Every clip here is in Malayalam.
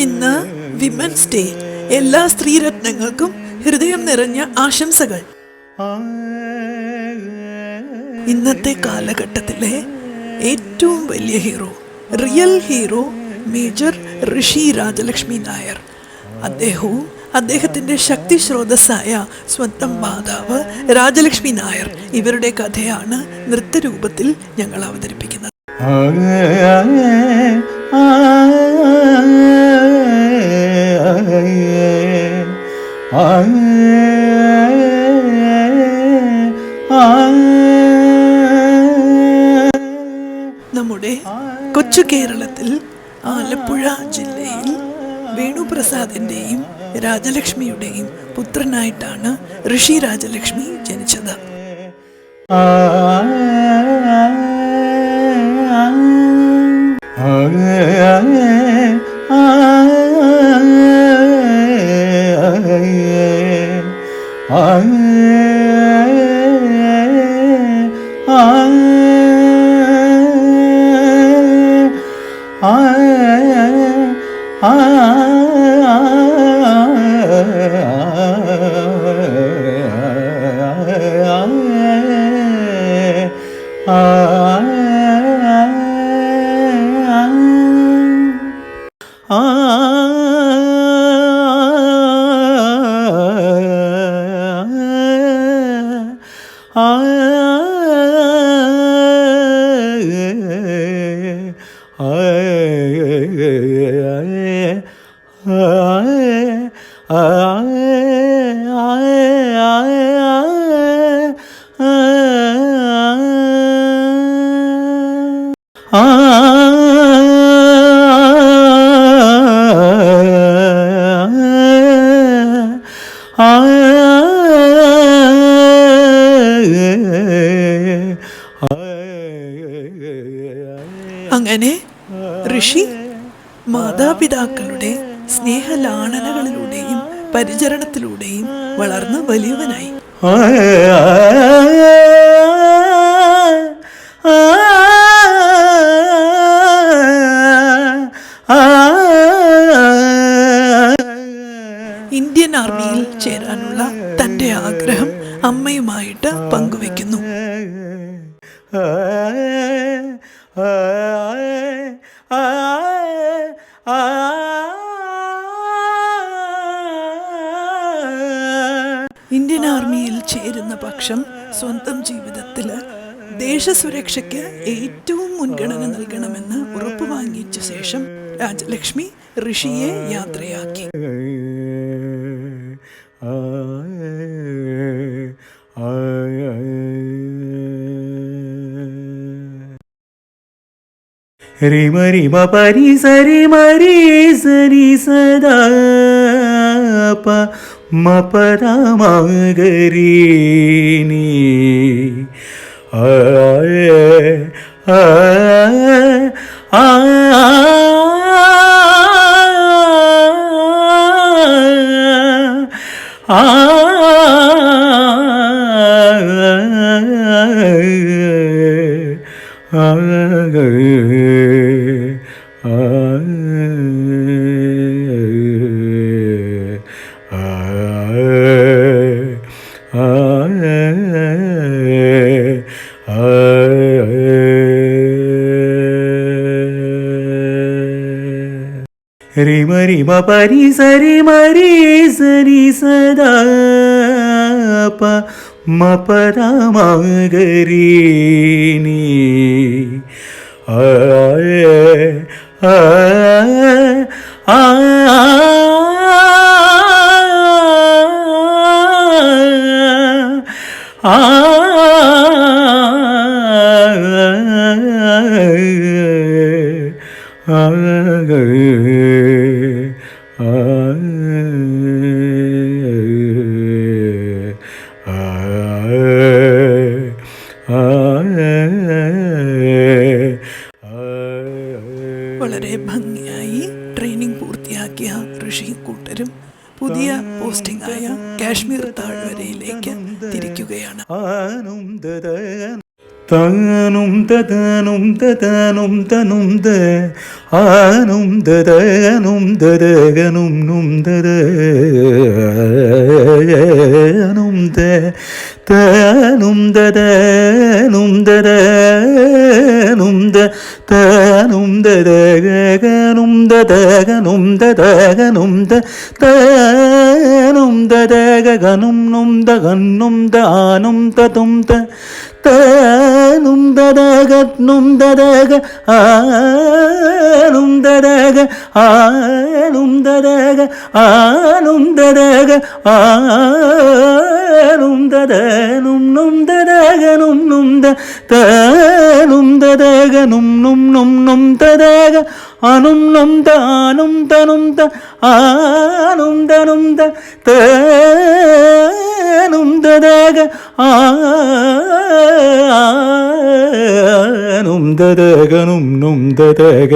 ഇന്ന് വിമൻസ് ഡേ. എല്ലാ സ്ത്രീരത്നങ്ങൾക്കും ഹൃദയം നിറഞ്ഞ ആശംസകൾ. ഇന്നത്തെ കാലഘട്ടത്തിലെ ഏറ്റവും വലിയ ഹീറോ, റിയൽ ഹീറോ മേജർ ഋഷി രാജലക്ഷ്മി നായർ. അദ്ദേഹവും അദ്ദേഹത്തിൻ്റെ ശക്തി സ്രോതസ്സായ സ്വന്തം മാതാവ് രാജലക്ഷ്മി നായർ, ഇവരുടെ കഥയാണ് നൃത്തരൂപത്തിൽ ഞങ്ങൾ അവതരിപ്പിക്കുന്നത്. നമ്മുടെ കൊച്ചു കേരളത്തിൽ ആലപ്പുഴ ജില്ലയിൽ വേണുപ്രസാദിൻ്റെയും രാജലക്ഷ്മിയുടെയും പുത്രനായിട്ടാണ് ഋഷി രാജലക്ഷ്മി ജനിച്ചത്. അങ്ങനെ ഋഷി മാതാപിതാക്കളുടെ സ്നേഹലാളനകളിലൂടെയും പരിചരണത്തിലൂടെയും വളർന്ന് വലിയവനായി. ഇന്ത്യൻ ആർമിയിൽ ചേരാനുള്ള തൻ്റെ ആഗ്രഹം അമ്മയുമായിട്ട് പങ്കുവെക്കുന്നു. ഇന്ത്യൻ ആർമിയിൽ ചേരുന്ന പക്ഷം സ്വന്തം ജീവിതത്തിൽ ദേശസുരക്ഷയ്ക്ക് ഏറ്റവും മുൻഗണന നൽകണമെന്ന് ഉറപ്പു വാങ്ങിച്ച ശേഷം രാജലക്ഷ്മി ഋഷിയെ യാത്രയാക്കി. റിമ റിമ പരി സരി മരി സരി സദാ പ മ പദ മഗരീനി ആ ആ ആ റിമ റിമ പരി സരി മരി സരി സദാ പ മ പദ മഗരീനി ആ ആ ആ ആ വളരെ ഭംഗിയായി ട്രെയിനിങ് പൂർത്തിയാക്കിയ ഋഷി കൂട്ടരും പുതിയ പോസ്റ്റിംഗ് ആയ കാശ്മീർ താഴ്വരയിലേക്ക് തിരിക്കുകയാണ്. താനും തനും തനും തനും ത ആനും തനും തനും നും തനും ത താനും തനും തനും ത താനും തനും തനും തനും ത താനും തനും നും തനും താനും തതും ത താനും ദദഗനും ദദഗ ആനും ദദഗ ആനും ദദഗ ആനും ദദഗ ആനും ദദനും നും ദദഗനും നും ദ താനും ദദഗനും നും നും നും ദദഗ ആനും നും താനും തനും ത ആനും തനും ത താനും ദദഗ ആനും ദദഗനും നും ദദഗ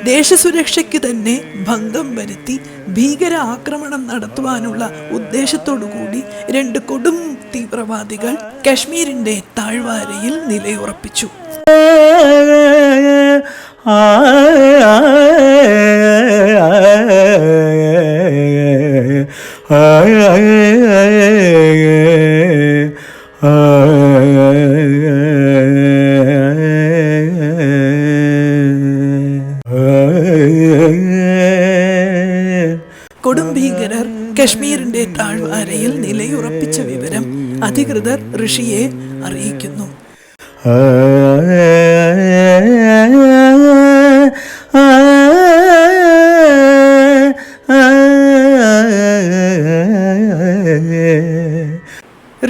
ദേശസുരക്ഷയ്ക്ക് തന്നെ ഭംഗം വരുത്തി ഭീകര ആക്രമണം നടത്തുവാനുള്ള ഉദ്ദേശത്തോടുകൂടി 2 കൊടും തീവ്രവാദികൾ കശ്മീരിന്റെ താഴ്വാരയിൽ നിലയുറപ്പിച്ചു. കൊടും ഭീകരർ കശ്മീരിന്റെ താഴ്വാരയിൽ നിലയുറപ്പിച്ച വിവരം അധികൃതർ ഋഷിയെ അറിയിക്കുന്നു.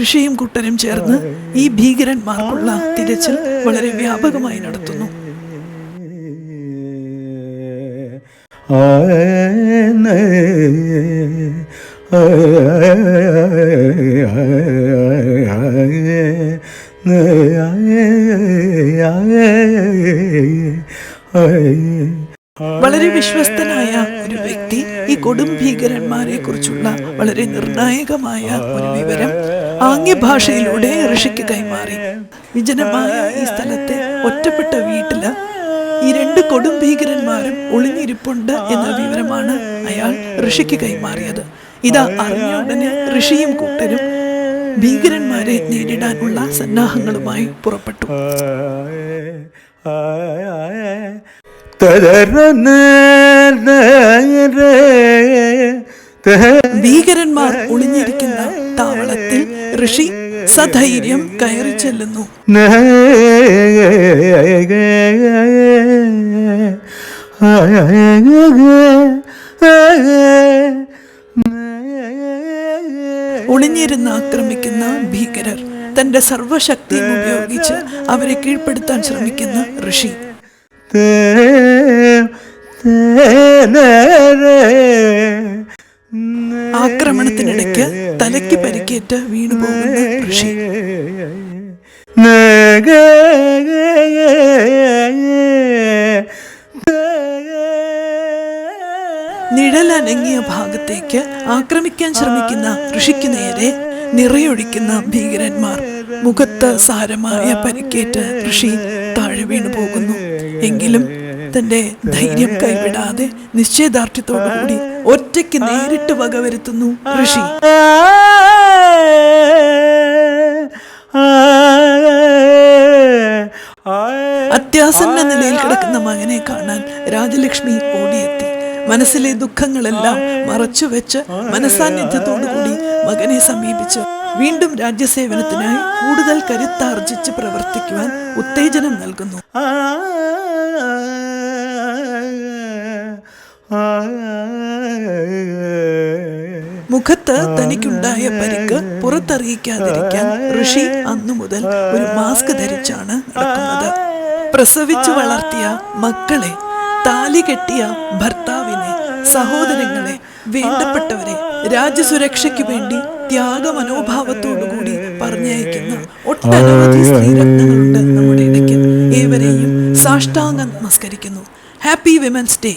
ഋഷിയും കൂട്ടരും ചേർന്ന് ഈ ഭീകരന്മാർക്കുള്ള തിരച്ചിൽ വളരെ വ്യാപകമായി നടത്തുന്നു. വളരെ വിശ്വസ്തനായ ഒരു വ്യക്തി ഈ കൊടും ഭീകരന്മാരെ കുറിച്ചുള്ള വളരെ നിർണായകമായ ഒരു വിവരം ആംഗ്യഭാഷയിലൂടെ ഋഷിക്ക് കൈമാറി. വിജനമായ ഈ സ്ഥലത്തെ ഒറ്റപ്പെട്ട വീട്ടില് ഈ 2 കൊടും ഭീകരന്മാരും ഒളിഞ്ഞിരിപ്പുണ്ട് എന്ന വിവരമാണ് അയാൾ ഋഷിക്ക് കൈമാറിയത്. ഇതാ അറിഞ്ഞ ഉടനെ ഋഷിയും കൂട്ടരും ഭീകരന്മാരെ നേരിടാനുള്ള സന്നാഹങ്ങളുമായി പുറപ്പെട്ടു. ഭീകരന്മാർ ഒളിഞ്ഞിരിക്കുന്ന താവളത്തിൽ ഋഷി സധൈര്യം കയറി ചെല്ലുന്നു. ഒളിഞ്ഞിരുന്ന് ആക്രമിക്കുന്ന ഭീകരർ തന്റെ സർവശക്തിയും ഉപയോഗിച്ച് അവരെ കീഴ്പ്പെടുത്താൻ ശ്രമിക്കുന്ന ഋഷി ആക്രമണത്തിനിടയ്ക്ക് തലയ്ക്ക് പരിക്കേറ്റ് വീണുപോകുന്ന ഋഷി നിഴലനങ്ങിയ ഭാഗത്തേക്ക് ആക്രമിക്കാൻ ശ്രമിക്കുന്ന ഋഷിക്ക് നേരെ നിറയൊഴിക്കുന്ന ഭീകരന്മാർ. മുഖത്ത് സാരമായ പരിക്കേറ്റ് ഋഷി താഴെ വീണു പോകുന്നു. എങ്കിലും തന്റെ ധൈര്യം കൈവിടാതെ നിശ്ചയദാർഢ്യത്തോടുകൂടി ഒറ്റയ്ക്ക് നേരിട്ട് വകവരുത്തുന്നു ഋഷി. അത്യാസന്ന നിലയിൽ കിടക്കുന്ന മകനെ കാണാൻ രാജലക്ഷ്മി ഓടിയെത്തി. മനസ്സിലെ ദുഃഖങ്ങളെല്ലാം മറച്ചുവെച്ച് മനസാന്നിധ്യത്തോടുകൂടി മകനെ സമീപിച്ച് വീണ്ടും രാജ്യസേവനത്തിനായി കൂടുതൽ കരുത്താർജിച്ച് പ്രവർത്തിക്കുവാൻ ഉത്തേജനം നൽകുന്നു. മുഖത്ത് തനിക്കുണ്ടായ പരിക്ക് പുറത്തറിയിക്കാതിരിക്കാൻ ഋഷി അന്നു മുതൽ ഒരു മാസ്ക് ധരിച്ചാണ് നടക്കുന്നത്. പ്രസവിച്ചു വളർത്തിയ മക്കളെ, താലി കെട്ടിയ ഭർത്താവിനെ, സഹോദരങ്ങളെ, വേണ്ടപ്പെട്ടവരെ രാജ്യസുരക്ഷയ്ക്ക് വേണ്ടി ത്യാഗമനോഭാവത്തോടുകൂടി പറഞ്ഞയക്കുന്ന ഒട്ടനവധി സ്ത്രീരത്നങ്ങളുണ്ട് നമ്മുടെ ഇടയ്ക്ക്. ഏവരെയും സാഷ്ടാംഗം നമസ്കരിക്കുന്നു. Happy women's day.